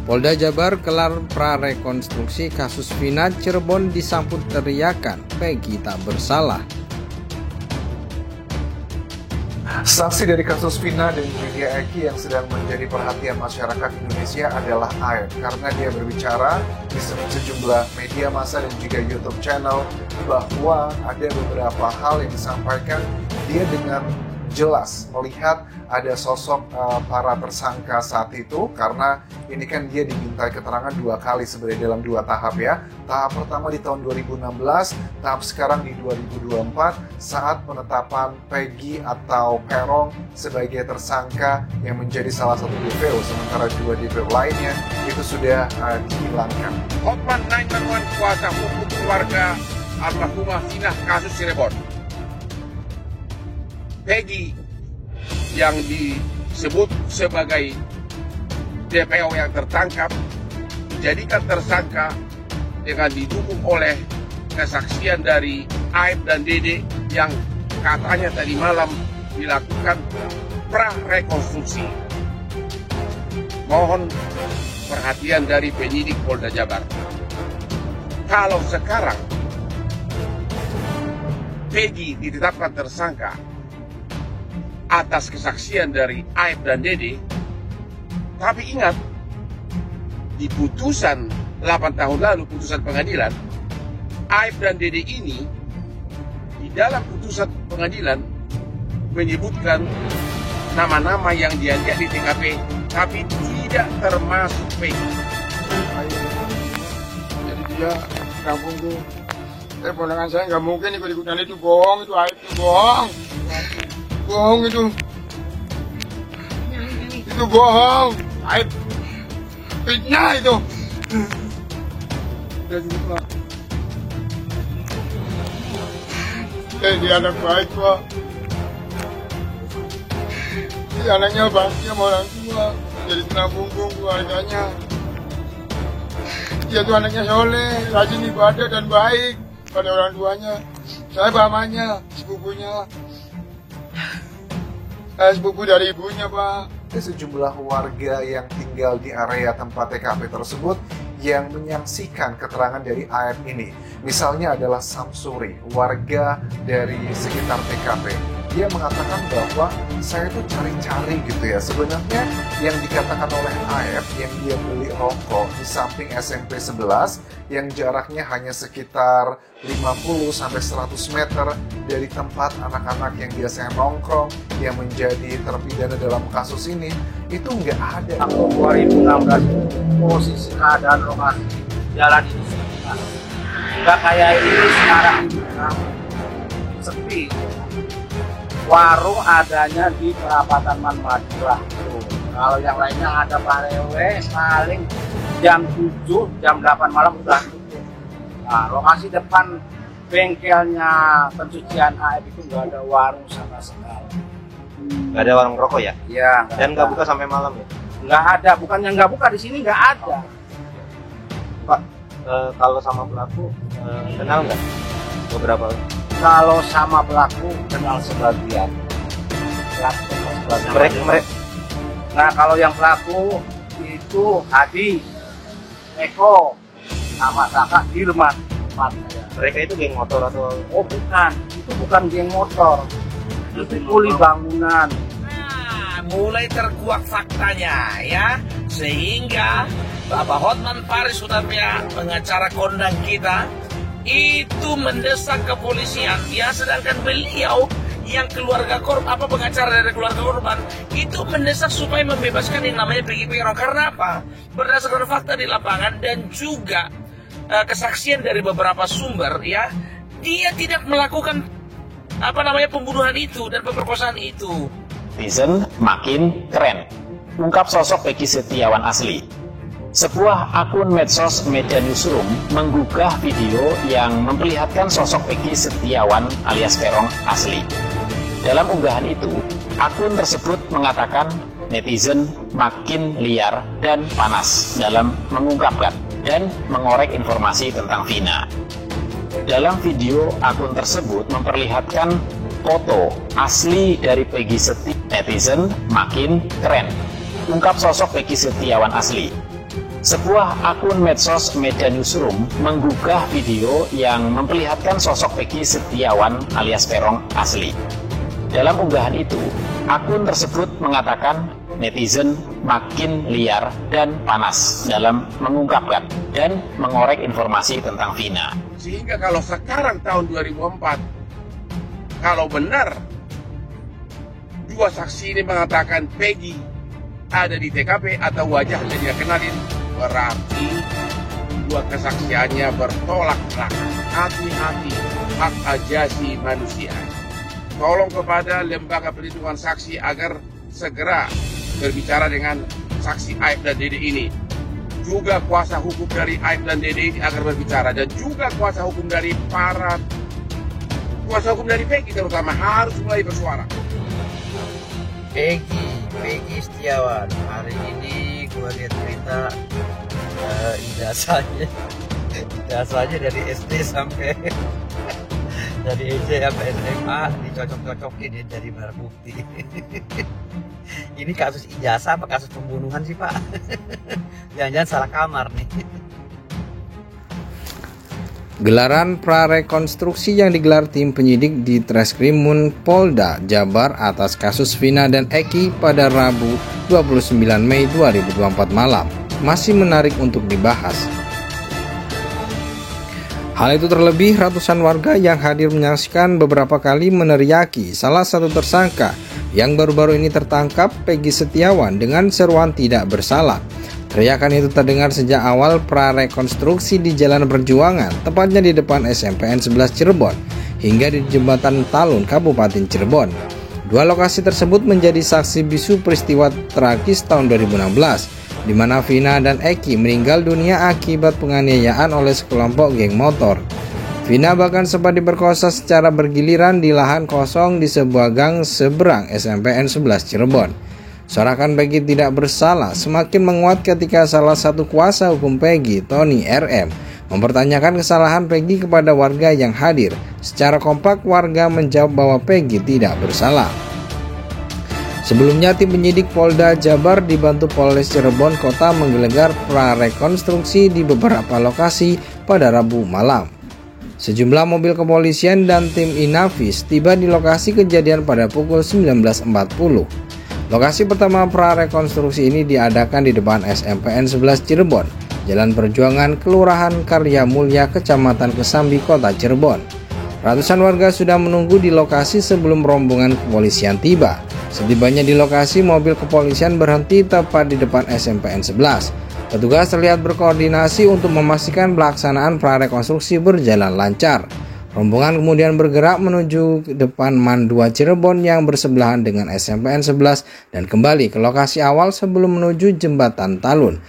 Polda Jabar gelar prarekonstruksi kasus Vina Cirebon disambut teriakan Peggy tak bersalah. Saksi dari kasus Vina dan Lydia Eki yang sedang menjadi perhatian masyarakat Indonesia adalah Aep, karena dia berbicara di sejumlah media massa dan juga YouTube channel bahwa ada beberapa hal yang disampaikan dia dengan jelas melihat ada sosok para tersangka saat itu, karena ini kan dia dimintai keterangan 2 kali sebenarnya dalam 2 tahap ya. Tahap pertama di tahun 2016, tahap sekarang di 2024 saat penetapan Peggy atau Peron sebagai tersangka yang menjadi salah satu DPO, sementara 2 DPO lainnya itu sudah dihilangkan. Hotman 911 kuasa hukum keluarga almarhumah Vina kasus Cirebon. Peggy yang disebut sebagai DPO yang tertangkap dijadikan tersangka dengan didukung oleh kesaksian dari Aep dan Dede yang katanya tadi malam dilakukan prarekonstruksi. Mohon perhatian dari penyidik Polda Jabar. Kalau sekarang Peggy ditetapkan tersangka atas kesaksian dari Aep dan Dede, tapi ingat, di putusan 8 tahun lalu, putusan pengadilan, Aep dan Dede ini di dalam putusan pengadilan menyebutkan nama-nama yang dia lihat di TKP, tapi tidak termasuk Peggy. Jadi dia kampung tuh, ponakan saya nggak mungkin ikut-ikutan, itu bohong, itu Aep itu bohong. Bohong itu bohong, Aep fitnah itu. Jadi Pak, dia anak baik Pak, dia anaknya bakti sama orang tua, jadi tulang punggung keluarganya. Dia tuh anaknya soleh, rajin ibadah dan baik pada orang tuanya. Saya pamannya, sepupunya. Sepupu dari ibunya Pak. Ada sejumlah warga yang tinggal di area tempat TKP tersebut yang menyaksikan keterangan dari Aep ini. Misalnya adalah Samsuri, warga dari sekitar TKP. Dia mengatakan bahwa saya tuh cari-cari gitu ya. Sebenarnya yang dikatakan oleh Aep yang dia beli rokok di samping SMP 11 yang jaraknya hanya sekitar 50-100 meter dari tempat anak-anak yang biasanya nongkrong yang menjadi terpidana dalam kasus ini, itu nggak ada. Tahun 2016 posisi keadaan lokasi jalan ini sepi, nggak kayak ini sekarang ini sepi. Warung adanya di perapatan Madura. Kalau yang lainnya ada parewe paling jam 7, jam 8 malam udah tutup. Nah, lokasi depan bengkelnya pencucian Aep itu nggak ada warung sama sekali. Nggak ada warung rokok ya? Iya. Dan nggak buka sampai malam ya? Nggak ada, bukannya nggak buka, di sini nggak ada. Pak, kalau sama pelaku kenal nggak? Beberapa? Kalau sama pelaku kenal sebagian. Mereka. Nah, kalau yang pelaku itu Hadi, Eko, sama kakak Dirman. Mereka itu geng motor atau? Oh bukan, itu bukan geng motor, itu kuli bangunan. Nah, mulai terkuak faktanya ya, sehingga Bapak Hotman Paris Hutapea, pengacara kondang kita, itu mendesak kepolisian ya, sedangkan beliau yang keluarga korban, pengacara dari keluarga korban itu mendesak supaya membebaskan yang namanya Peggy Peron. Karena apa? Berdasarkan fakta di lapangan dan juga kesaksian dari beberapa sumber ya, dia tidak melakukan pembunuhan itu dan pemerkosaan itu. Netizen makin keren, ungkap sosok Peggy Setiawan asli. Sebuah akun medsos Media Newsroom menggugah video yang memperlihatkan sosok Peggy Setiawan alias Peron asli. Dalam unggahan itu, akun tersebut mengatakan netizen makin liar dan panas dalam mengungkapkan dan mengorek informasi tentang Vina. Dalam video, akun tersebut memperlihatkan foto asli dari Peggy Setiawan. Netizen makin keren, ungkap sosok Peggy Setiawan asli. Sebuah akun medsos Media Newsroom menggugah video yang memperlihatkan sosok Peggy Setiawan alias Peron asli. Dalam unggahan itu, akun tersebut mengatakan netizen makin liar dan panas dalam mengungkapkan dan mengorek informasi tentang Vina. Sehingga kalau sekarang tahun 2004, kalau benar dua saksi ini mengatakan Peggy ada di TKP atau wajahnya dia kenalin, berarti dua kesaksiannya bertolak belakang. Hati-hati, hak asasi manusia. Tolong kepada lembaga perlindungan saksi agar segera berbicara dengan saksi Aib dan Dede ini. Juga kuasa hukum dari Aib dan Dede ini agar berbicara, dan juga kuasa hukum dari Peggy terutama harus mulai bersuara. Peggy Setiawan, hari ini gue lihat berita ijazahnya dari SD sampai dari SD sampai SMA dicocok-cocokin ya dari barang bukti. Ini kasus ijazah apa kasus pembunuhan sih, Pak? Jangan-jangan salah kamar nih. Gelaran prarekonstruksi yang digelar tim penyidik di Treskrimum Polda Jabar atas kasus Vina dan Eki pada Rabu 29 Mei 2024 malam masih menarik untuk dibahas. Hal itu terlebih ratusan warga yang hadir menyaksikan beberapa kali meneriaki salah satu tersangka yang baru-baru ini tertangkap, Peggy Setiawan, dengan seruan tidak bersalah. Teriakan itu terdengar sejak awal prarekonstruksi di Jalan Perjuangan, tepatnya di depan SMPN 11 Cirebon, hingga di Jembatan Talun, Kabupaten Cirebon. Dua lokasi tersebut menjadi saksi bisu peristiwa tragis tahun 2016, di mana Vina dan Eki meninggal dunia akibat penganiayaan oleh sekelompok geng motor. Vina bahkan sempat diperkosa secara bergiliran di lahan kosong di sebuah gang seberang SMPN 11 Cirebon. Sorakan Peggy tidak bersalah semakin menguat ketika salah satu kuasa hukum Peggy, Tony RM, mempertanyakan kesalahan Peggy kepada warga yang hadir. Secara kompak warga menjawab bahwa Peggy tidak bersalah. Sebelumnya tim penyidik Polda Jabar dibantu Polres Cirebon Kota menggelegar prarekonstruksi di beberapa lokasi pada Rabu malam. Sejumlah mobil kepolisian dan tim Inavis tiba di lokasi kejadian pada pukul 19.40. Lokasi pertama prarekonstruksi ini diadakan di depan SMPN 11 Cirebon, Jalan Perjuangan, Kelurahan Karya Mulya, Kecamatan Kesambi, Kota Cirebon. Ratusan warga sudah menunggu di lokasi sebelum rombongan kepolisian tiba. Setibanya di lokasi, mobil kepolisian berhenti tepat di depan SMPN 11. Petugas terlihat berkoordinasi untuk memastikan pelaksanaan prarekonstruksi berjalan lancar. Rombongan kemudian bergerak menuju depan MAN 2 Cirebon yang bersebelahan dengan SMPN 11 dan kembali ke lokasi awal sebelum menuju Jembatan Talun.